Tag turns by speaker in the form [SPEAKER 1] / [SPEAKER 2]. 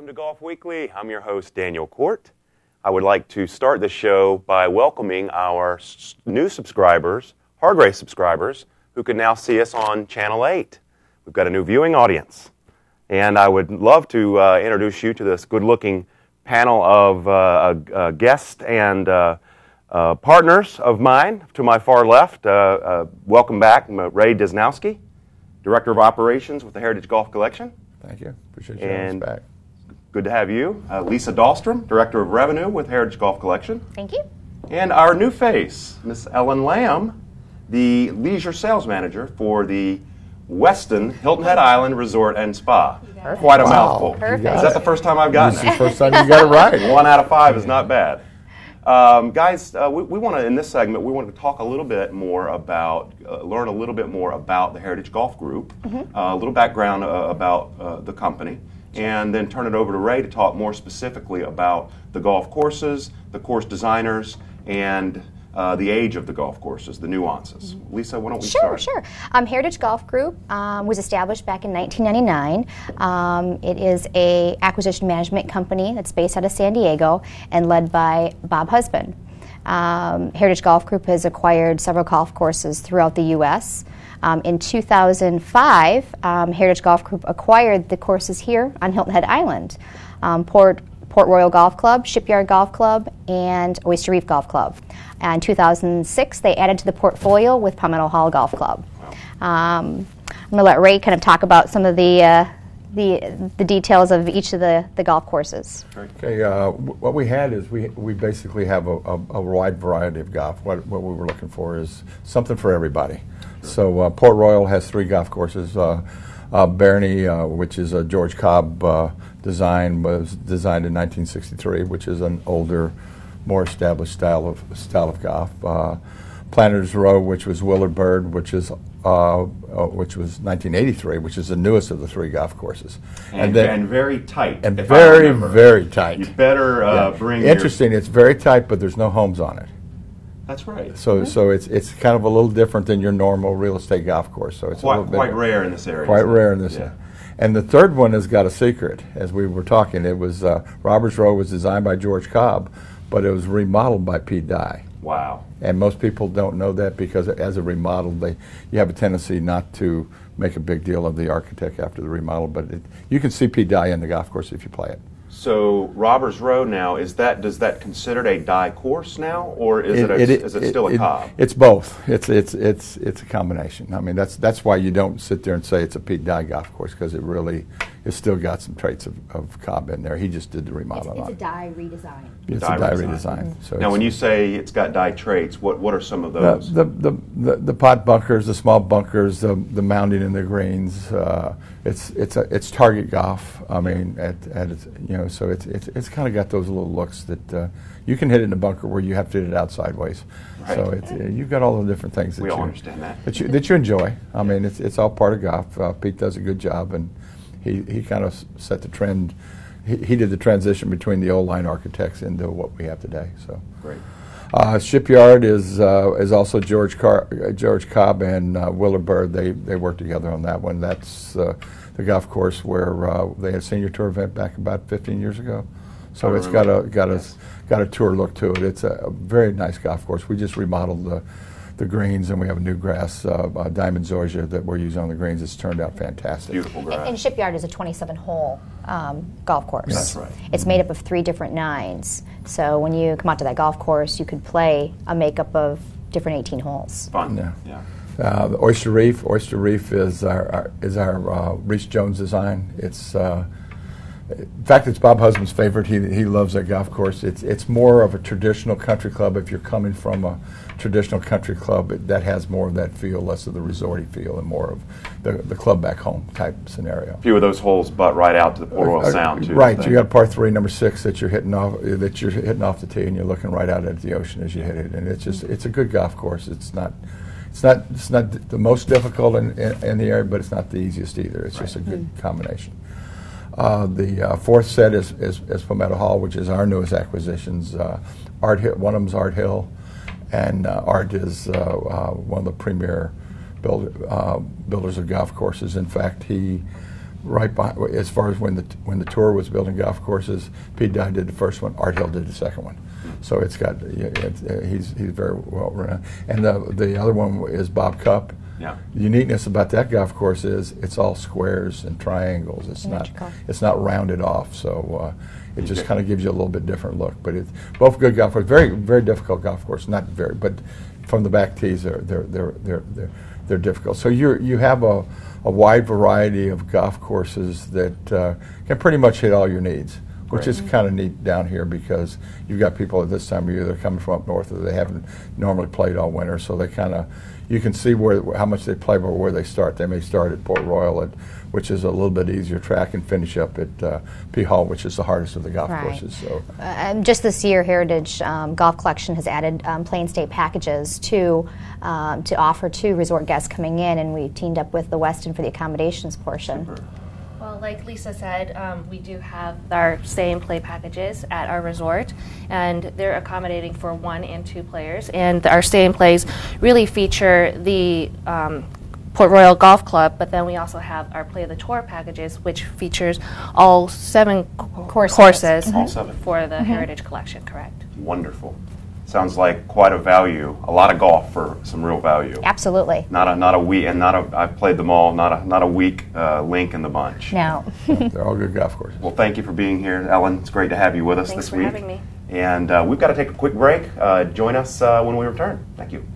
[SPEAKER 1] to Golf Weekly. I'm your host, Daniel Cort. I would like to start the show by welcoming our new subscribers, Hargrave subscribers, who can now see us on Channel 8. We've got a new viewing audience. And I would love to introduce you to this good-looking panel of guests and partners of mine. To my far left, welcome back, Ray Dznowski, Director of Operations with the Heritage Golf Collection.
[SPEAKER 2] Thank you. Appreciate you having us back.
[SPEAKER 1] Good to have you. Lisa Dahlstrom, Director of Revenue with Heritage Golf Collection.
[SPEAKER 3] Thank you.
[SPEAKER 1] And our new face, Miss Ellen Lamb, the Leisure Sales Manager for the Westin Hilton Head Island Resort and Spa.
[SPEAKER 3] Perfect.
[SPEAKER 1] Quite a mouthful.
[SPEAKER 3] Perfect.
[SPEAKER 1] Is that the first time I've gotten
[SPEAKER 2] This
[SPEAKER 1] it?
[SPEAKER 2] is the first time you got it right.
[SPEAKER 1] 1 out of 5 is not bad. Guys, we want to, in this segment, we want to talk a little bit more about, learn a little bit more about the Heritage Golf Group, a little background about the company, and then turn it over to Ray to talk more specifically about the golf courses, the course designers, and the age of the golf courses, the nuances. Lisa, why don't we start?
[SPEAKER 3] Sure. Heritage Golf Group was established back in 1999. It is a acquisition management company that's based out of San Diego and led by Bob Husband. Heritage Golf Group has acquired several golf courses throughout the U.S. In 2005, Heritage Golf Group acquired the courses here on Hilton Head Island, Port Royal Golf Club, Shipyard Golf Club, and Oyster Reef Golf Club. In 2006, they added to the portfolio with Palmetto Hall Golf Club. I'm going to let Ray kind of talk about some of the details of each of the golf courses.
[SPEAKER 2] Okay, what we had is we basically have a wide variety of golf. What we were looking for is something for everybody. So Port Royal has 3 golf courses. Barney, which is a George Cobb design, was designed in 1963, which is an older, more established style of golf. Planters Row, which was Willard Bird, which was 1983, which is the newest of the 3 golf courses,
[SPEAKER 1] and very tight.
[SPEAKER 2] And very tight.
[SPEAKER 1] You better bring.
[SPEAKER 2] Interesting. It's very tight, but there's no homes on it.
[SPEAKER 1] That's right.
[SPEAKER 2] So it's kind of a little different than your normal real estate golf course. So it's
[SPEAKER 1] quite rare in this area.
[SPEAKER 2] Quite rare in this area. And the third one has got a secret. As we were talking, it was Roberts Row was designed by George Cobb, but it was remodeled by Pete Dye.
[SPEAKER 1] Wow.
[SPEAKER 2] And most people don't know that because as a remodel, you have a tendency not to make a big deal of the architect after the remodel, but you can see Pete Dye in the golf course if you play it.
[SPEAKER 1] So Roberts Row now, does that considered a Dye course now, or is it still a Cobb?
[SPEAKER 2] It's both. It's a combination. I mean, that's why you don't sit there and say it's a Pete Dye golf course, because it's still got some traits of Cobb in there. He just did the remodel.
[SPEAKER 3] It's a Dye redesign.
[SPEAKER 2] It's a Dye redesign. So
[SPEAKER 1] now, when you say it's got Dye traits, what are some of those?
[SPEAKER 2] The pot bunkers, the small bunkers, the mounding in the greens. It's target golf. I mean, so it's kind of got those little looks that you can hit it in a bunker where you have to hit it out sideways. Right. So you've got all the different things that
[SPEAKER 1] we all understand
[SPEAKER 2] that you enjoy. I mean, it's all part of golf. Pete does a good job, and he kind of set the trend. He did the transition between the old line architects into what we have today. So
[SPEAKER 1] great.
[SPEAKER 2] Shipyard is also George Cobb and Willard Bird. They worked together on that one. That's the golf course where they had a senior tour event back about 15 years ago. So it's got a tour look to it. It's a very nice golf course. We just remodeled the greens, and we have a new grass, Diamond Zoysia, that we're using on the greens. It's turned out fantastic.
[SPEAKER 1] Beautiful grass.
[SPEAKER 3] And Shipyard is a 27-hole golf course.
[SPEAKER 1] That's right.
[SPEAKER 3] It's made up of 3 different nines. So when you come out to that golf course, you could play a makeup of different 18 holes.
[SPEAKER 1] Fun.
[SPEAKER 2] Yeah. The Oyster Reef. Oyster Reef is our Reese Jones design. It's in fact, it's Bob Husband's favorite. He loves that golf course. It's more of a traditional country club. If you're coming from a traditional country club, that has more of that feel, less of the resorty feel, and more of the club back home type scenario.
[SPEAKER 1] A few of those holes butt right out to the Port Royal Sound too.
[SPEAKER 2] Right, you got par 3, number 6 that you're hitting off the tee, and you're looking right out at the ocean as you hit it. And it's a good golf course. It's not the most difficult in the area, but it's not the easiest either. It's just a good combination. The fourth set is Palmetto Hall, which is our newest acquisitions. One of them is Art Hill, and Art is one of the premier builders of golf courses. In fact, he right by, as far as when the tour was building golf courses, Pete Dye did the first one, Art Hill did the second one. So it's got, he's very well renowned. And the other one is Bob Cupp.
[SPEAKER 1] Yeah.
[SPEAKER 2] The uniqueness about that golf course is it's all squares and triangles. It's not rounded off. So it just kind of gives you a little bit different look. But it's both good golf courses. Very, very difficult golf course. Not very, but from the back tees, they're difficult. So you have a wide variety of golf courses that can pretty much hit all your needs, which is kind of neat down here because you've got people at this time of year that are coming from up north that they haven't normally played all winter, so they kind of, you can see how much they play or where they start. They may start at Port Royal, which is a little bit easier track, and finish up at P Hall, which is the hardest of the golf courses. So,
[SPEAKER 3] just this year, Heritage Golf Collection has added Plain State packages to offer to resort guests coming in, and we teamed up with the Westin for the accommodations portion.
[SPEAKER 1] Super.
[SPEAKER 4] Well, like Lisa said, we do have our stay and play packages at our resort, and they're accommodating for 1 and 2 players. And our stay and plays really feature the Port Royal Golf Club, but then we also have our Play of the Tour packages, which features all 7 courses
[SPEAKER 1] All 7.
[SPEAKER 4] for the Heritage Collection, correct?
[SPEAKER 1] Wonderful. Sounds like quite a value. A lot of golf for some real value.
[SPEAKER 3] Absolutely.
[SPEAKER 1] Not a weak, and I've played them all. Not a weak link in the bunch.
[SPEAKER 3] No.
[SPEAKER 2] they're all good golf courses.
[SPEAKER 1] Well, thank you for being here, Ellen. It's great to have you with us
[SPEAKER 4] Thanks
[SPEAKER 1] this
[SPEAKER 4] for
[SPEAKER 1] week.
[SPEAKER 4] having me.
[SPEAKER 1] And we've got to take a quick break. Join us when we return. Thank you.